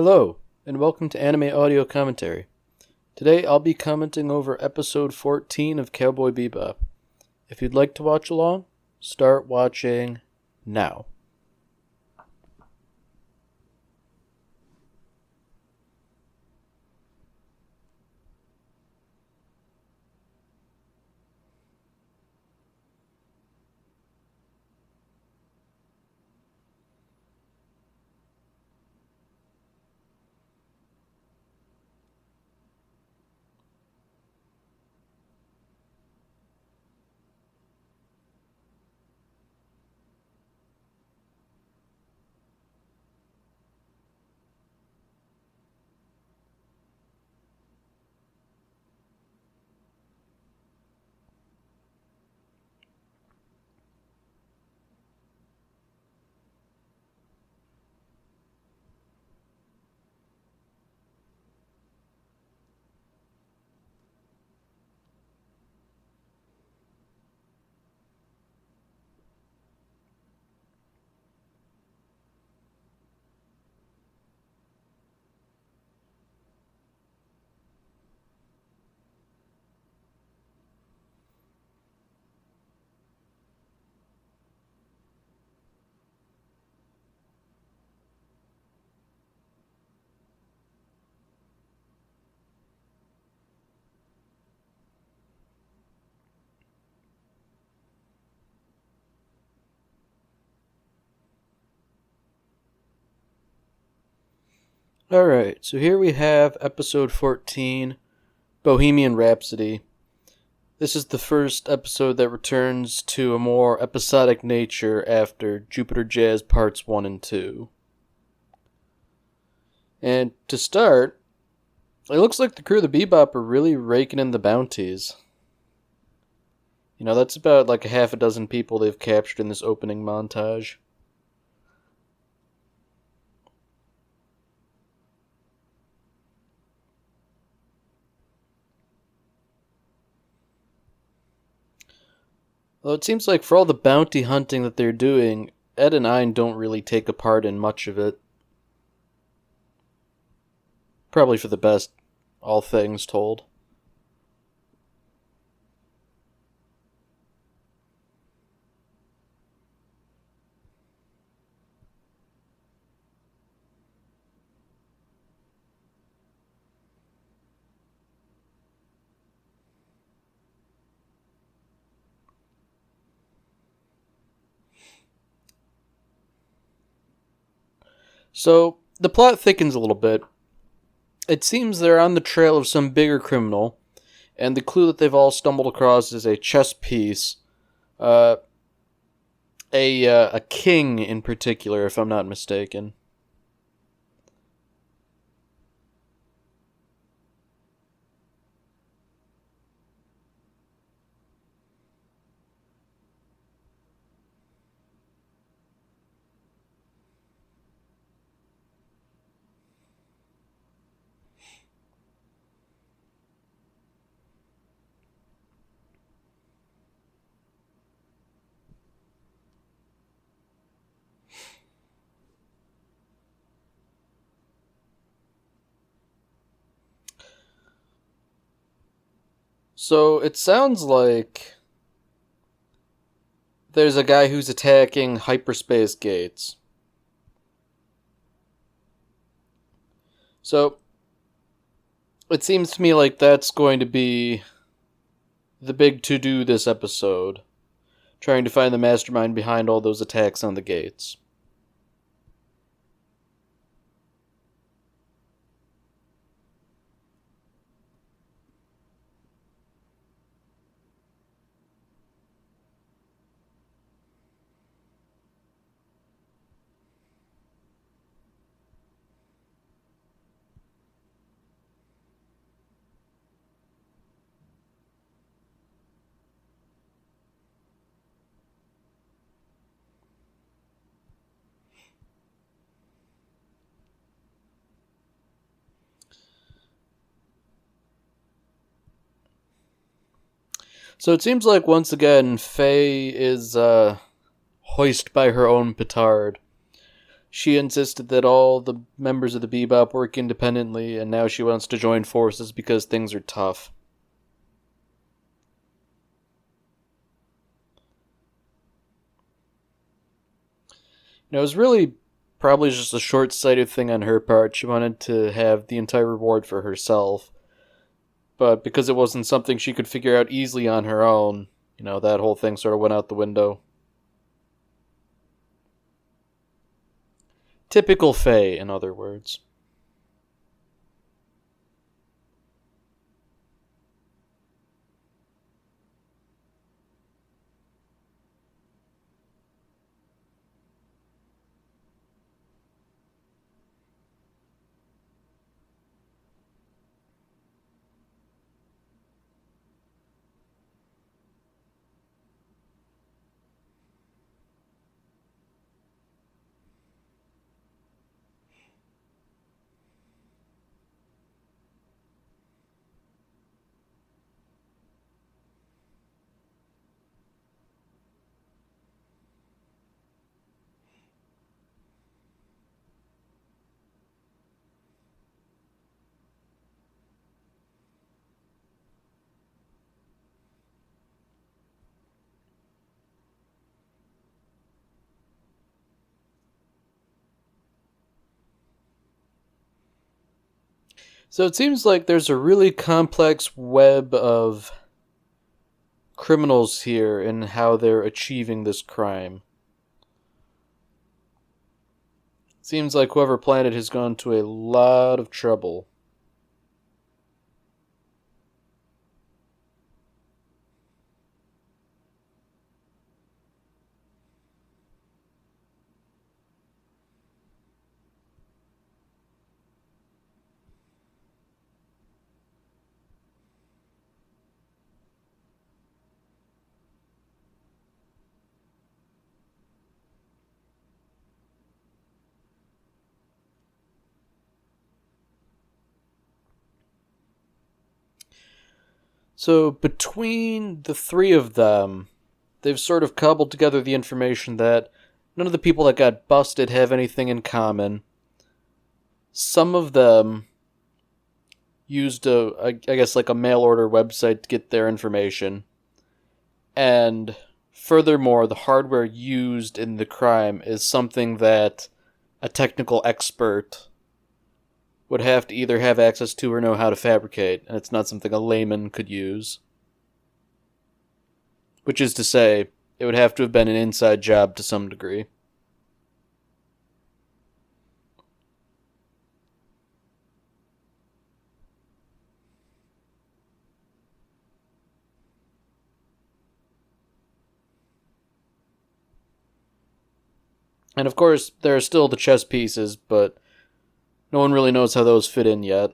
Hello, and welcome to Anime Audio Commentary. Today I'll be commenting over episode 14 of Cowboy Bebop. If you'd like to watch along, start watching now. Alright, so here we have episode 14, Bohemian Rhapsody. This is the first episode that returns to a more episodic nature after Jupiter Jazz Parts 1 and 2. And to start, it looks like the crew of the Bebop are really raking in the bounties. You know, that's about like a half a dozen people they've captured in this opening montage. Though it seems like for all the bounty hunting that they're doing, Ed and Ein don't really take a part in much of it. Probably for the best, all things told. So, the plot thickens a little bit. It seems they're on the trail of some bigger criminal, and the clue that they've all stumbled across is a chess piece. A king in particular, if I'm not mistaken. So, it sounds like there's a guy who's attacking hyperspace gates. So, it seems to me like that's going to be the big to-do this episode. Trying to find the mastermind behind all those attacks on the gates. So it seems like once again, Faye is hoist by her own petard. She insisted that all the members of the Bebop work independently, and now she wants to join forces because things are tough. It was really probably just a short-sighted thing on her part. She wanted to have the entire reward for herself. But because it wasn't something she could figure out easily on her own, that whole thing sort of went out the window. Typical Faye, in other words. So it seems like there's a really complex web of criminals here and how they're achieving this crime. Seems like whoever planned it has gone to a lot of trouble. So between the three of them, they've sort of cobbled together the information that none of the people that got busted have anything in common. Some of them used I guess like a mail order website to get their information. And furthermore, the hardware used in the crime is something that a technical expert would have to either have access to or know how to fabricate, and it's not something a layman could use. Which is to say, it would have to have been an inside job to some degree. And of course, there are still the chess pieces, but no one really knows how those fit in yet.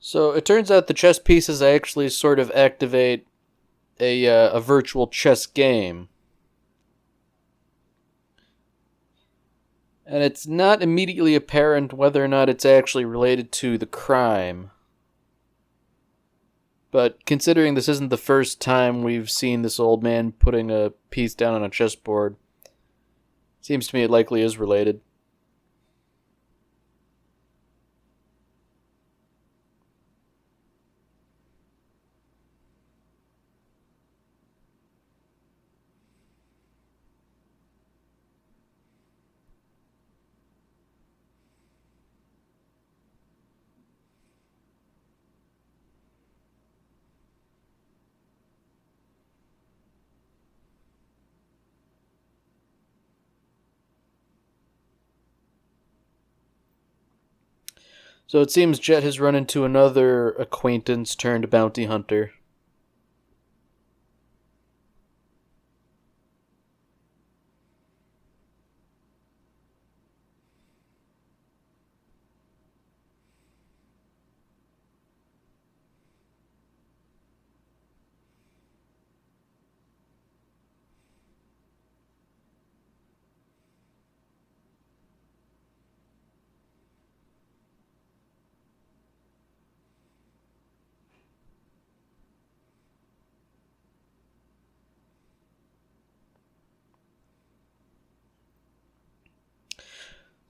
So it turns out the chess pieces actually sort of activate a virtual chess game. And it's not immediately apparent whether or not it's actually related to the crime. But considering this isn't the first time we've seen this old man putting a piece down on a chessboard, seems to me it likely is related. So it seems Jet has run into another acquaintance turned bounty hunter.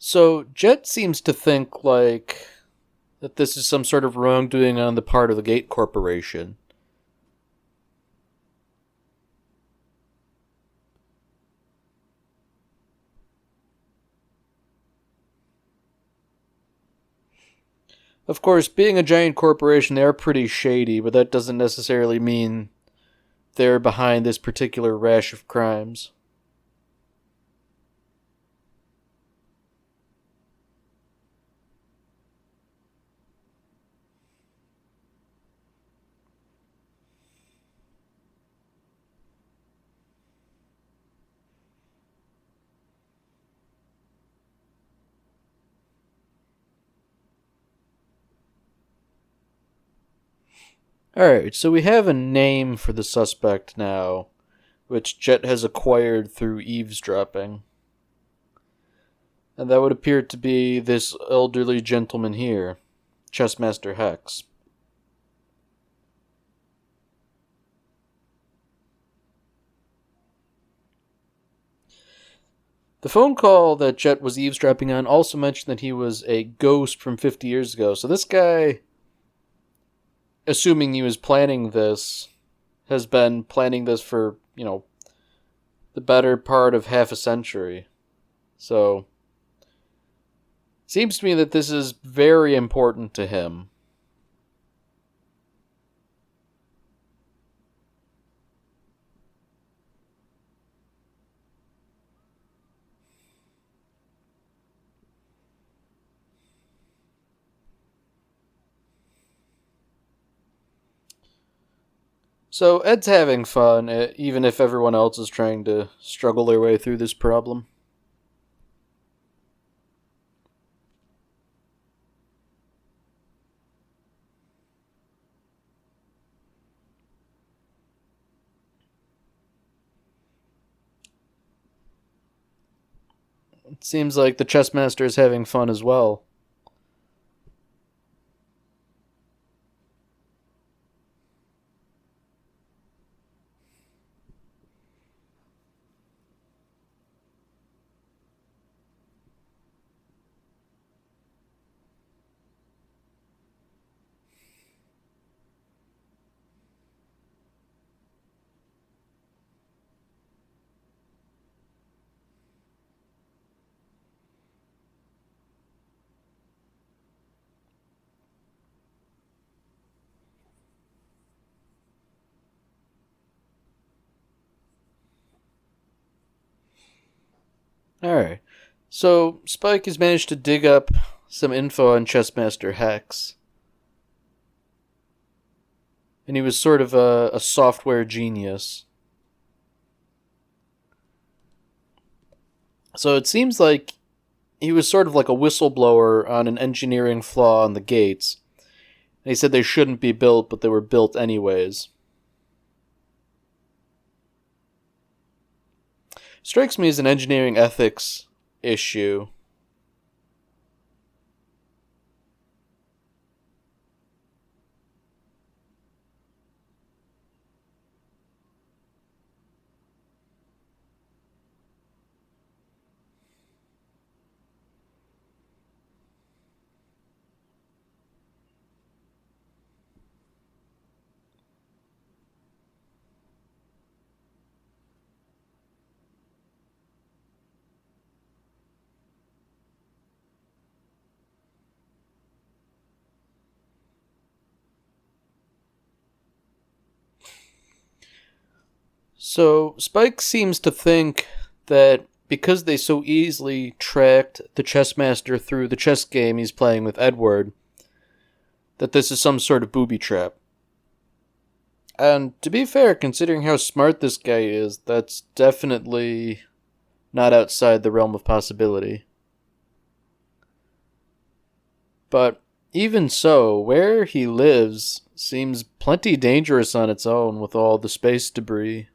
So Jet seems to think like that this is some sort of wrongdoing on the part of the Gate Corporation. Of course, being a giant corporation, they are pretty shady, but that doesn't necessarily mean they're behind this particular rash of crimes. Alright, so we have a name for the suspect now, which Jet has acquired through eavesdropping. And that would appear to be this elderly gentleman here, Chessmaster Hex. The phone call that Jet was eavesdropping on also mentioned that he was a ghost from 50 years ago. So this guy, assuming he was planning this, has been planning this for, the better part of half a century. So, seems to me that this is very important to him. So Ed's having fun, even if everyone else is trying to struggle their way through this problem. It seems like the chess master is having fun as well. Alright. So Spike has managed to dig up some info on Chessmaster Hex. And he was sort of a software genius. So it seems like he was sort of like a whistleblower on an engineering flaw on the gates. And he said they shouldn't be built, but they were built anyways. Strikes me as an engineering ethics issue. So Spike seems to think that because they so easily tracked the chessmaster through the chess game he's playing with Edward, that this is some sort of booby trap. And to be fair, considering how smart this guy is, that's definitely not outside the realm of possibility. But even so, where he lives seems plenty dangerous on its own with all the space debris.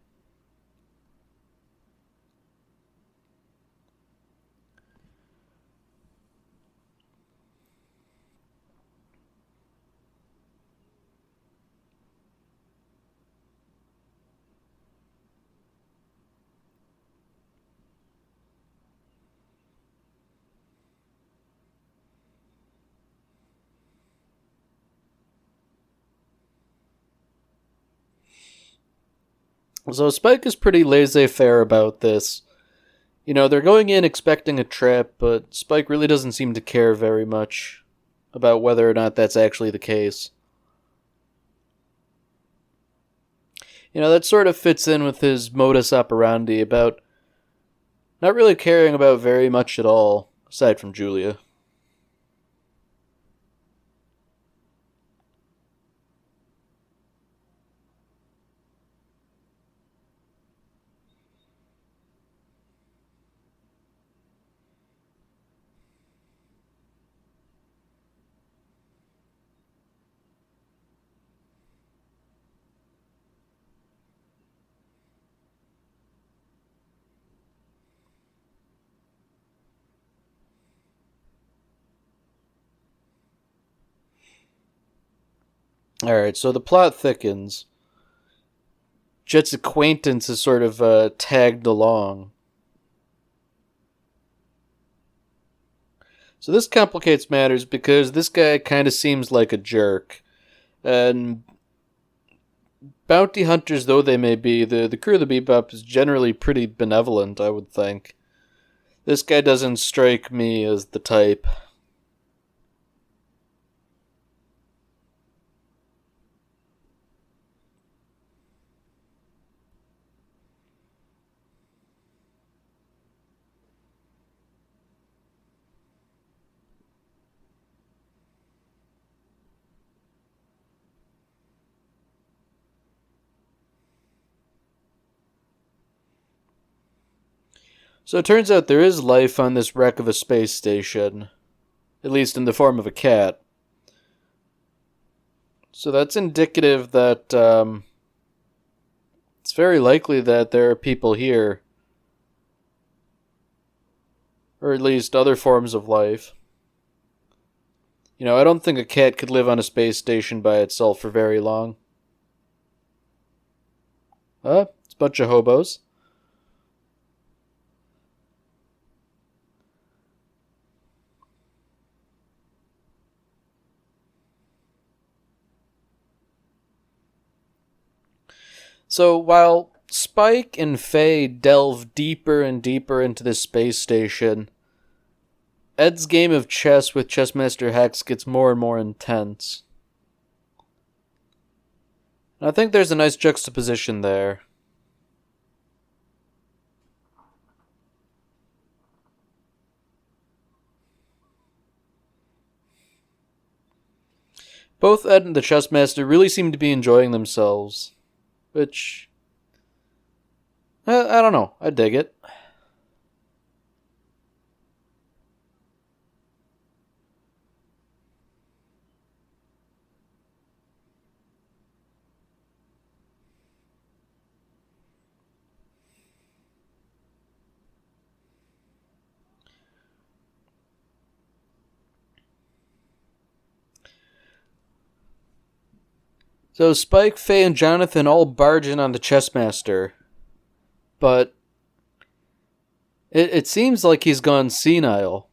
So Spike is pretty laissez-faire about this. You know, they're going in expecting a trap, but Spike really doesn't seem to care very much about whether or not that's actually the case. You know, that sort of fits in with his modus operandi about not really caring about very much at all, aside from Julia. Alright, so the plot thickens. Jet's acquaintance is sort of tagged along. So this complicates matters because this guy kind of seems like a jerk. And bounty hunters though they may be, the crew of the Bebop is generally pretty benevolent, I would think. This guy doesn't strike me as the type. So it turns out there is life on this wreck of a space station, at least in the form of a cat. So that's indicative that it's very likely that there are people here, or at least other forms of life. You know, I don't think a cat could live on a space station by itself for very long. It's a bunch of hobos. So while Spike and Faye delve deeper and deeper into this space station, Ed's game of chess with Chessmaster Hex gets more and more intense. And I think there's a nice juxtaposition there. Both Ed and the Chessmaster really seem to be enjoying themselves. Which, I don't know. I dig it. So Spike, Faye, and Jonathan all barge in on the Chessmaster. But it seems like he's gone senile.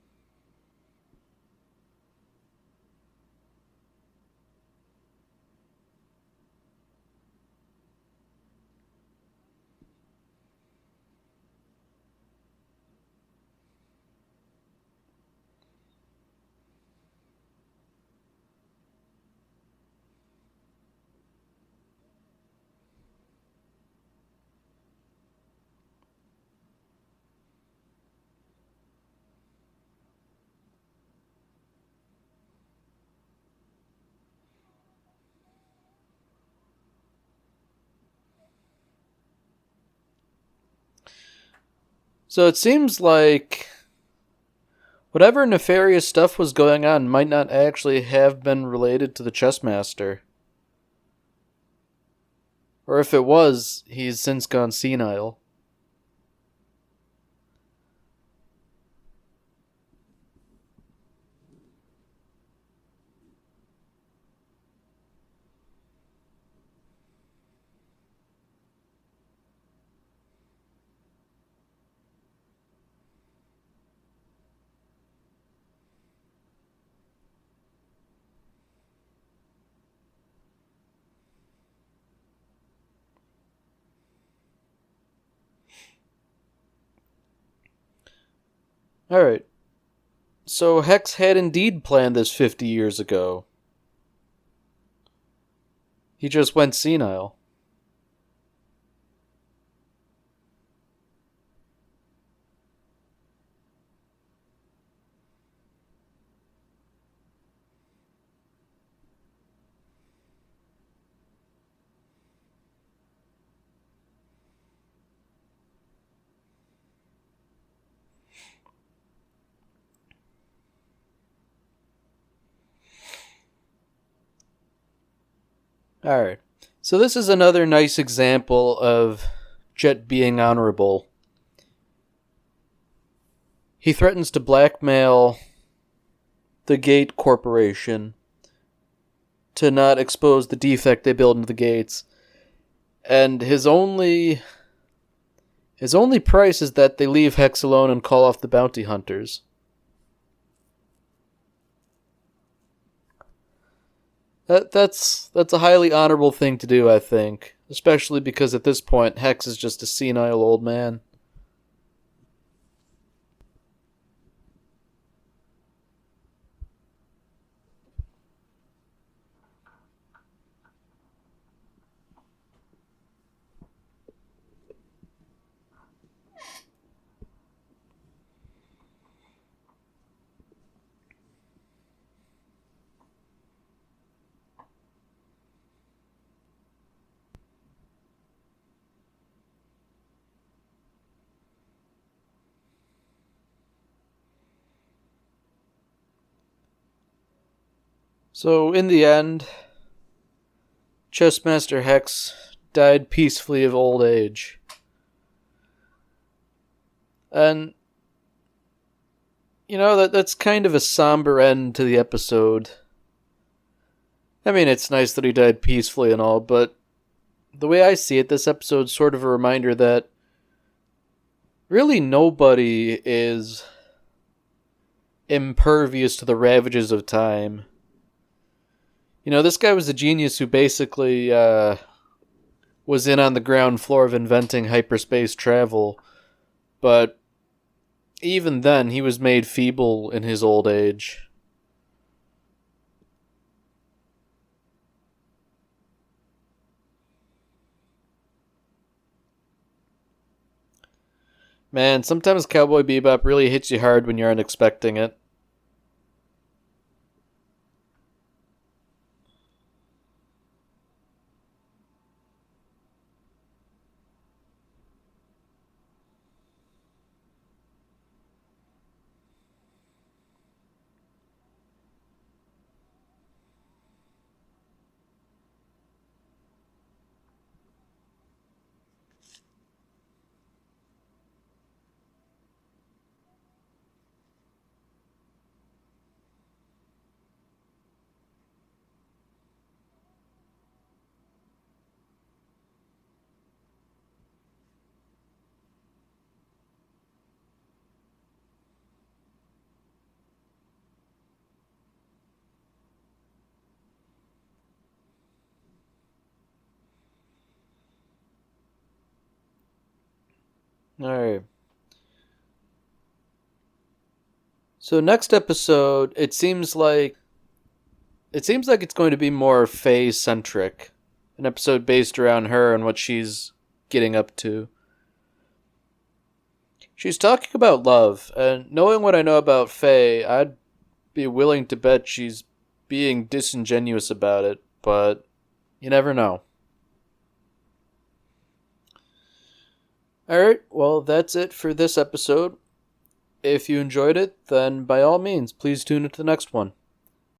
So it seems like whatever nefarious stuff was going on might not actually have been related to the Chessmaster. Or if it was, he's since gone senile. Alright. So Hex had indeed planned this 50 years ago. He just went senile. Alright. So this is another nice example of Jet being honorable. He threatens to blackmail the Gate Corporation to not expose the defect they build into the gates. And his only price is that they leave Hex alone and call off the bounty hunters. That's a highly honorable thing to do, I think. Especially because at this point, Hex is just a senile old man. So, in the end, Chessmaster Hex died peacefully of old age. And, that's kind of a somber end to the episode. I mean, it's nice that he died peacefully and all, but the way I see it, this episode's sort of a reminder that really nobody is impervious to the ravages of time. This guy was a genius who basically was in on the ground floor of inventing hyperspace travel, but even then he was made feeble in his old age. Man, sometimes Cowboy Bebop really hits you hard when you aren't expecting it. Alright. So next episode, it seems like it's going to be more Faye centric. An episode based around her and what she's getting up to. She's talking about love, and knowing what I know about Faye, I'd be willing to bet she's being disingenuous about it, but you never know. Alright, well, that's it for this episode. If you enjoyed it, then by all means, please tune into the next one.